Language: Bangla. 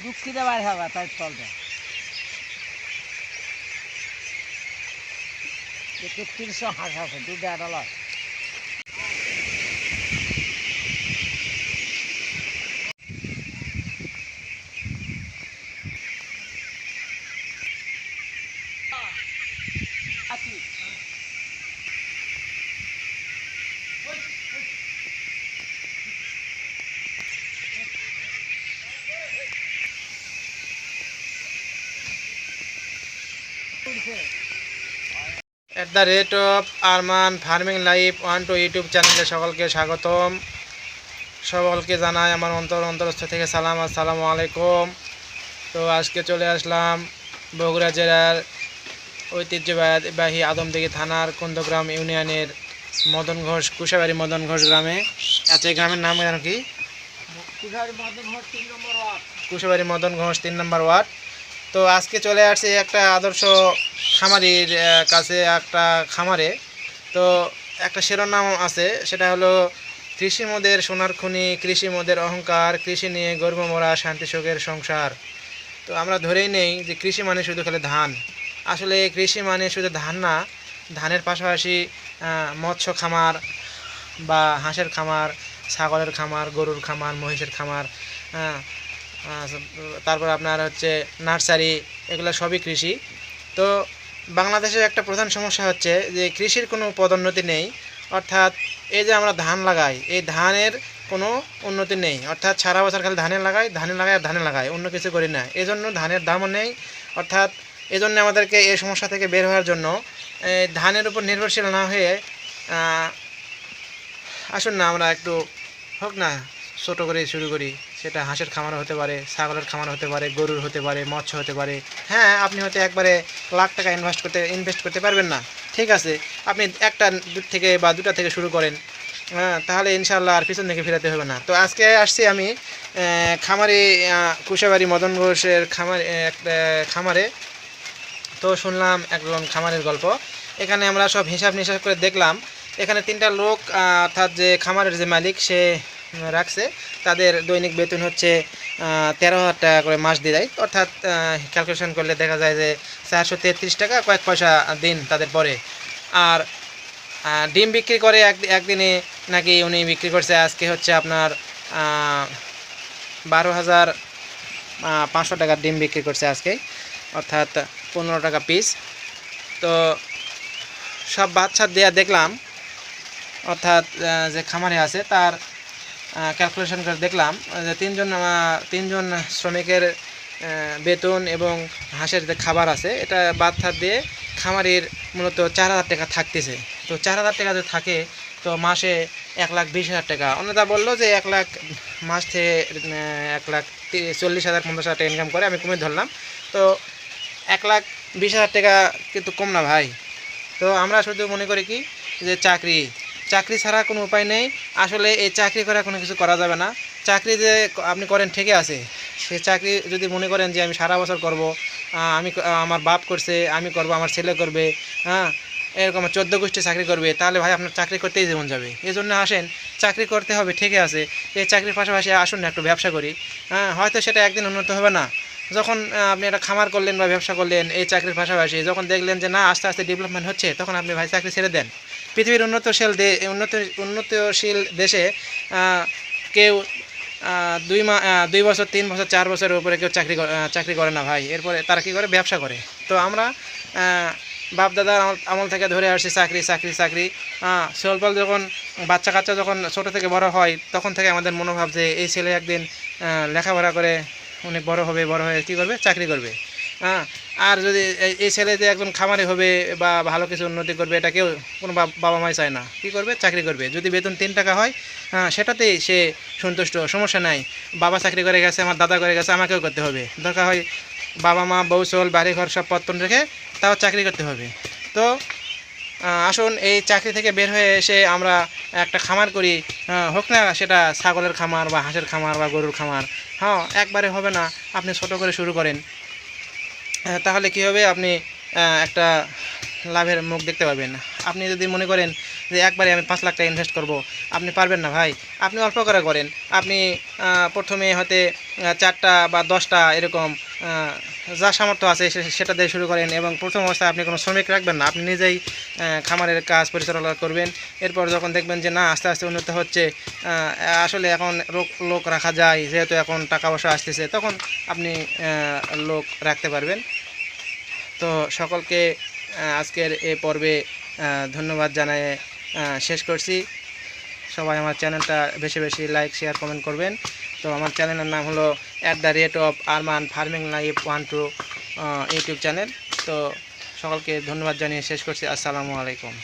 দুঃখিতে বাইর হবে তাই চলবে। 300 হাঁস আছে, দুধে একটা লয়। At the rate of Arman farming life 1 2 YouTube চ্যানেলে সকলকে স্বাগতম। সকলকে জানাই আমার অন্তরস্থ থেকে সালাম, আসসালামু আলাইকুম। তো আজকে চলে আসলাম বগুড়া জেলার ঐতিহ্যবাহী আদমদিঘি থানার কুন্দগ্রাম ইউনিয়নের মদন ঘোষ কুশাবাড়ি মদন ঘোষ গ্রামে। আচ্ছা, এই গ্রামের নাম কেন কি? কুশাবাড়ি মদন ঘোষ 3 নম্বর ওয়ার্ড। তো আজকে চলে আসছে একটা আদর্শ খামারির কাছে, একটা খামারে। তো একটা শিরোনাম আছে, সেটা হলো কৃষি মোদের সোনার খনি, কৃষি মোদের অহংকার, কৃষি নিয়ে গর্ব মোরা শান্তি সুখের সংসার। তো আমরা ধরেই নেই যে কৃষি মানে শুধু খালি ধান। আসলে কৃষি মানে শুধু ধান না, ধানের পাশাপাশি মৎস্য খামার বা হাঁসের খামার, ছাগলের খামার, গরুর খামার, মহিষের খামার, তারপর আপনার হচ্ছে নার্সারি, এগুলো সবই কৃষি। তো বাংলাদেশের একটা প্রধান সমস্যা হচ্ছে যে কৃষির কোনো পদোন্নতি নেই। অর্থাৎ এই যে আমরা ধান লাগাই, এই ধানের কোনো উন্নতি নেই। অর্থাৎ সারা বছর খালি ধানে লাগাই, অন্য কিছু করি না। এই জন্য ধানের দামও নেই। অর্থাৎ এই জন্য আমাদেরকে এই সমস্যা থেকে বের হওয়ার জন্য ধানের উপর নির্ভরশীল না হয়ে আসুন না আমরা একটু হোক না ছোটো করে শুরু করি। সেটা হাঁসের খামার হতে পারে, ছাগলের খামার হতে পারে, গরুর হতে পারে, মৎস্য হতে পারে। হ্যাঁ, আপনি হয়তো একবারে লাখ টাকা ইনভেস্ট করতে পারবেন না, ঠিক আছে। আপনি একটা থেকে বা দুটা থেকে শুরু করেন, তাহলে ইনশাল্লাহ আর পিছন থেকে ফেরাতে হবে না। তো আজকে আসছি আমি খামারে, কুশাবাড়ি মদন ঘোষের খামারে। তো শুনলাম একজন খামারের গল্প। এখানে আমরা সব হিসাব নিসাব করে দেখলাম, এখানে 3টা লোক, অর্থাৎ যে খামারের যে মালিক সে রাখছে, তাদের দৈনিক বেতন হচ্ছে 13,000 টাকা করে মাস দিয়ে দেয়। অর্থাৎ ক্যালকুলেশন করলে দেখা যায় যে 433 টাকা কয়েক পয়সা দিন তাদের পরে। আর ডিম বিক্রি করে একদিনে নাকি উনি বিক্রি করছে আজকে হচ্ছে আপনার 12,500 টাকার ডিম বিক্রি করছে আজকে, অর্থাৎ 15 টাকা পিস। তো সব বাচ্চা দেয়া দেখলাম, অর্থাৎ যে খামারে আছে তার ক্যালকুলেশন করে দেখলাম যে তিনজন শ্রমিকের বেতন এবং হাঁসের যে খাবার আছে এটা বাদ দিয়ে খামারির মূলত 4,000 টাকা থাকতেছে। তো 4,000 টাকা যদি থাকে তো মাসে 1,20,000 টাকা। অন্যতা বললো যে 1 লাখ মাস থেকে 1,40,000 50,000 টাকা ইনকাম করে, আমি কমে ধরলাম। তো 1,20,000 টাকা কিন্তু কম না ভাই। তো আমরা শুধু মনে করি কি যে চাকরি ছাড়া কোনো উপায় নেই। আসলে এই চাকরি করা কোনো কিছু করা যাবে না। চাকরি যে আপনি করেন ঠিকই আছে, সে চাকরি যদি মনে করেন যে আমি সারা বছর করব, আমার বাপ করছে আমি করব, আমার ছেলে করবে, এরকম 14 গোষ্ঠী চাকরি করবে, তাহলে ভাই আপনার চাকরি করতেই জীবন যাবে। এই জন্য আসেন, চাকরি করতে হবে ঠিকই আছে, এই চাকরির পাশাপাশি আসুন না একটু ব্যবসা করি। হয়তো সেটা একদিন উন্নত হবে না। যখন আপনি একটা খামার করলেন বা ব্যবসা করলেন এই চাকরির পাশাপাশি, যখন দেখলেন যে না আস্তে আস্তে ডেভেলপমেন্ট হচ্ছে, তখন আপনি ভাই চাকরি ছেড়ে দেন। পৃথিবীর উন্নতশীল দেশে কেউ 2 বছর 3 বছর 4 বছরের উপরে কেউ চাকরি করে না ভাই। এরপরে তারা কী করে? ব্যবসা করে। তো আমরা বাপ দাদার আমল থেকে ধরে আসছি চাকরি। স্বল্প যখন বাচ্চা কাচ্চা যখন ছোটো থেকে বড় হয়, তখন থেকে আমাদের মনোভাব যে এই ছেলে একদিন লেখাপড়া করে অনেক বড় হয়ে কী করবে? চাকরি করবে। আর যদি এই ছেলে যে একজন খামারে হবে বা ভালো কিছু উন্নতি করবে, এটা কেউ কোনো বাবা মাই চায় না। কী করবে? চাকরি করবে। যদি বেতন 3 টাকা হয়, সেটাতেই সে সন্তুষ্ট, সমস্যা নাই। বাবা চাকরি করে গেছে, আমার দাদা করে গেছে, আমাকেও করতে হবে। দরকার হয় বাবা মা বউ চল বাড়ি ঘর সব পত্তন রেখে তাও চাকরি করতে হবে। তো আসুন এই চাকরি থেকে বের হয়ে এসে আমরা একটা খামার করি, হোক না সেটা ছাগলের খামার বা হাঁসের খামার বা গরুর খামার। একবারে হবে না, আপনি ছোট করে শুরু করেন। তাহলে কী হবে? আপনি একটা লাভের মুখ দেখতে পাবেন। আপনি যদি মনে করেন যে একবারে আমি 5 লাখ টাকা ইনভেস্ট করব, আপনি পারবেন না ভাই। আপনি অল্প করে করেন। আপনি প্রথমে হয়তো 4টা বা 10টা এরকম যা সামর্থ্য আছে সেটা দিয়ে শুরু করেন, এবং প্রথম অবস্থায় আপনি কোনো শ্রমিক রাখবেন না, আপনি নিজেই খামারের কাজ পরিচালনা করবেন। এরপর যখন দেখবেন যে না আস্তে আস্তে উন্নত হচ্ছে, আসলে এখন লোক রাখা যায়, যেহেতু এখন টাকা পয়সা আসতেছে, তখন আপনি লোক রাখতে পারবেন। তো সকলকে আজকের এই পর্বে ধন্যবাদ জানাই শেষ করছি। সবাই আমার চ্যানেলটা বেশি বেশি লাইক শেয়ার কমেন্ট করবেন। তো আমার চ্যানেলের নাম হলো @Arman farming life 12 YouTube channel. তো সকলকে ধন্যবাদ জানিয়ে শেষ করছি। আসসালামু আলাইকুম।